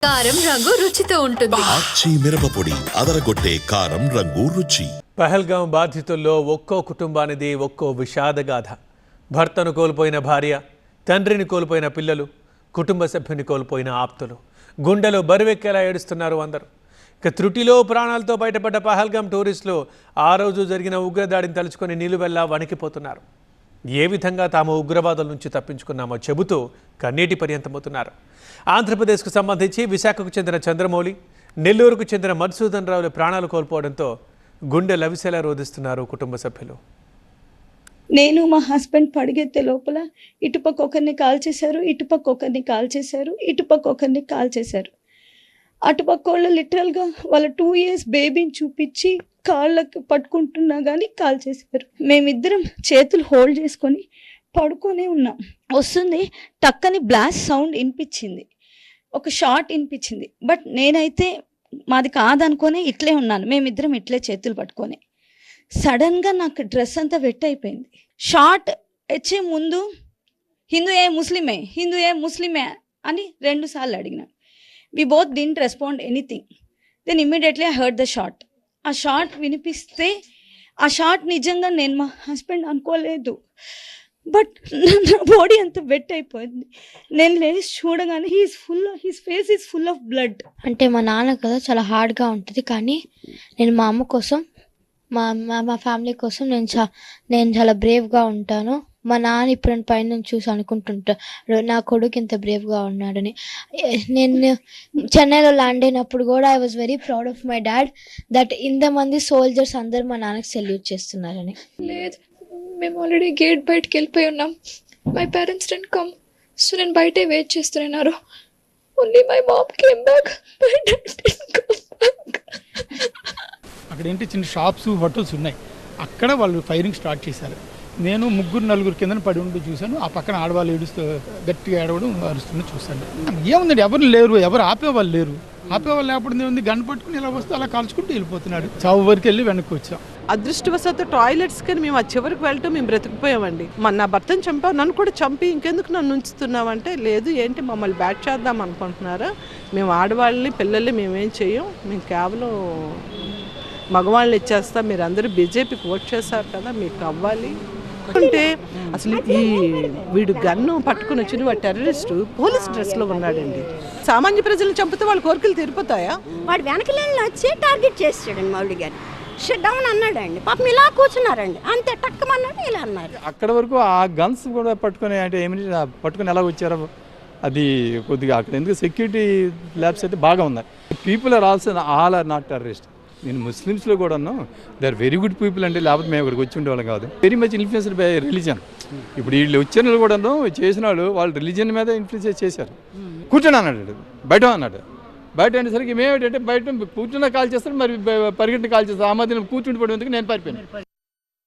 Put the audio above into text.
కారం రంగు రుచితో ఉంటుంది. ఆచి మిరపపొడి అదరగొట్టే కారం రంగు రుచి. పహల్గాం బాధితుల్లో ఒక్కో కుటుంబానిది ఒక్కో విషాదగాథ. భర్తను కోల్పోయిన భార్య, తండ్రిని కోల్పోయిన పిల్లలు, కుటుంబ సభ్యుని కోల్పోయిన ఆప్తులు. గుండెలో బరువెక్కేలా ఏడుస్తున్నారు అందరూ. ఇక త్రుటిలో ప్రాణాలతో బయటపడ్డ పహల్గాం టూరిస్టులు ఆ రోజు జరిగిన ఉగ్రదాడిని తలుచుకొని నిలువెల్లా వణికిపోతున్నారు. ఏ విధంగా తాము ఉగ్రవాదుల నుంచి తప్పించుకున్నామో చెబుతూ కన్నీటి పర్యంతమవుతున్నారు. ఆంధ్రప్రదేశ్కు సంబంధించి విశాఖకు చెందిన చంద్రమౌళి, నెల్లూరుకు చెందిన మధుసూదన్ రావులు ప్రాణాలు కోల్పోవడంతో గుండె లవిసేలా రోధిస్తున్నారు కుటుంబ సభ్యులు. నేను మా హస్బెండ్ పడిగెత్తే లోపల ఇటుపక్క ఒకరిని కాల్ చేశారు, ఇటుపక్క ఒకరిని కాల్ చేశారు, ఇటుపక్క ఒకరిని కాల్ చేశారు. అటుపక్క వాళ్ళు లిటరల్గా వాళ్ళ 2 years బేబీని చూపించి కాళ్ళకి పట్టుకుంటున్నా కానీ కాల్ చేశారు. మేమిద్దరం చేతులు హోల్డ్ చేసుకొని పడుకొనే ఉన్నాం. వస్తుంది టక్కని బ్లాస్ట్ సౌండ్ వినిపించింది, ఒక షాట్ వినిపించింది. బట్ నేనైతే మాది కాదనుకొని ఇట్లే ఉన్నాను. మేమిద్దరం ఇట్లే చేతులు పట్టుకొని సడన్గా నాకు డ్రెస్ అంతా వెట్ అయిపోయింది. షార్ట్ వచ్చే ముందు హిందూయే ముస్లిమే అని 2 సార్లు అడిగినాను. We both didn't respond anything. Then immediately I heard the shot. ఆ షాట్ వినిపిస్తే ఆ షాట్ నిజంగా నేను మా హస్బెండ్ అనుకోలేదు. బట్ నా బాడీ అంత వెట్ అయిపోయింది. నేను లేచి చూడగానే he's face is full of blood. అంటే మా నాన్న కదా చాలా హార్డ్గా ఉంటుంది, కానీ నేను మా అమ్మ కోసం మా ఫ్యామిలీ కోసం నేను చాలా బ్రేవ్గా ఉంటాను. మా నాన్న ఇప్పుడు పైన చూసి అనుకుంటుంటాడు నా కొడుకు ఇంత బ్రేవ్గా ఉన్నాడని. నేను చెన్నైలో ల్యాండ్ అయినప్పుడు కూడా I was very proud of my dad that ఇంతమంది సోల్జర్స్ అందరు మా నాన్నకి సెల్యూట్ చేస్తున్నారని. లేదు, మేము ఆల్రెడీ గేట్ బయటకు వెళ్ళిపోయి ఉన్నాం. My parents didn't come, so నేను బయటే వెయిట్ చేస్తున్నారు. Only my mom came back, my dad didn't come back. అక్కడ ఏంటి చిన్న షాప్స్, హోటల్స్ ఉన్నాయి. అక్కడ వాళ్ళు ఫైరింగ్ స్టార్ట్ చేశారు. నేను 3-4 కింద పడి ఉండి చూశాను. ఆ పక్కన ఆడవాళ్ళు ఏడుస్తూ గట్టిగా ఏడవడం, అరుస్తున్నా చూశాను. ఏముందండి, ఎవరు లేరు, ఎవరు ఆపేవాళ్ళు లేరు. ఆపేవాళ్ళు లేకపోతే ఉంది, గన్ పట్టుకుని ఇలా వస్తూ అలా కాల్చుకుంటూ వెళ్ళిపోతున్నాడు. చావు వరకు వెళ్ళి వెనక్కి వచ్చాం. అదృష్టవశాత్తు టాయిలెట్స్ కానీ మేము ఆ చివరికి వెళ్ళటం మేము బ్రతికిపోయామండి. నా భర్తను చంపావు, నన్ను కూడా చంపి ఇంకెందుకు నన్ను ఉంచుతున్నావంటే, లేదు ఏంటి మమ్మల్ని బ్యాట్ చేద్దాం అనుకుంటున్నారా, మేము ఆడవాళ్ళని పిల్లల్ని మేమేం చేయం, మేము కేవలం మగవాళ్ళని ఇచ్చేస్తాం, మీరు అందరూ బీజేపీకి ఓట్ చేశారు కదా, మీకు అవ్వాలి అంటే. అసలు ఈ వీడు గన్ను పట్టుకుని వచ్చిన వాడు టెర్రరిస్టు పోలీస్ డ్రెస్లో ఉన్నాడండి. సామాన్య ప్రజలను చంపితే వాళ్ళ కోరికలు తీరిపోతాయా? వాడు వెనకలేళ్ళు వచ్చి టార్గెట్ చేసాడండి. మౌళి గారు షట్ డౌన్ అన్నాడండి. పాపం ఇలా కూర్చున్నారండి, అంతే టక్కమన్నాడు, ఇలా అన్నారు. అక్కడ వరకు ఆ గన్స్ కూడా పట్టుకొని అంటే ఏమిటి పట్టుకొని ఎలా వచ్చారో అది కొద్దిగా అక్కడ ఎందుకు సెక్యూరిటీ ల్యాబ్స్ అయితే బాగా ఉన్నాయి. People are also all are not terrorist. నేను ముస్లిమ్స్లో కూడాను they are very good people అంటే, లేకపోతే మేము ఇక్కడికి వచ్చి ఉండేవాళ్ళం కాదు. Very much influenced by religion. ఇప్పుడు వీళ్ళు వచ్చిన వాళ్ళు కూడాను చేసిన వాళ్ళు రిలీజన్ మీద ఇన్ఫ్లుయెన్స్ చేశారు. కూర్చొని అన్నాడు, బయట అన్నాడు. బయట అనేసరికి మేమేంటంటే బయట కూర్చున్న కాల్ చేస్తారు, మరి పరిగెట్టిన కాల్ చేస్తారు. ఆ మధ్యన కూర్చుండి పడేందుకు నేను పారిపోయాను.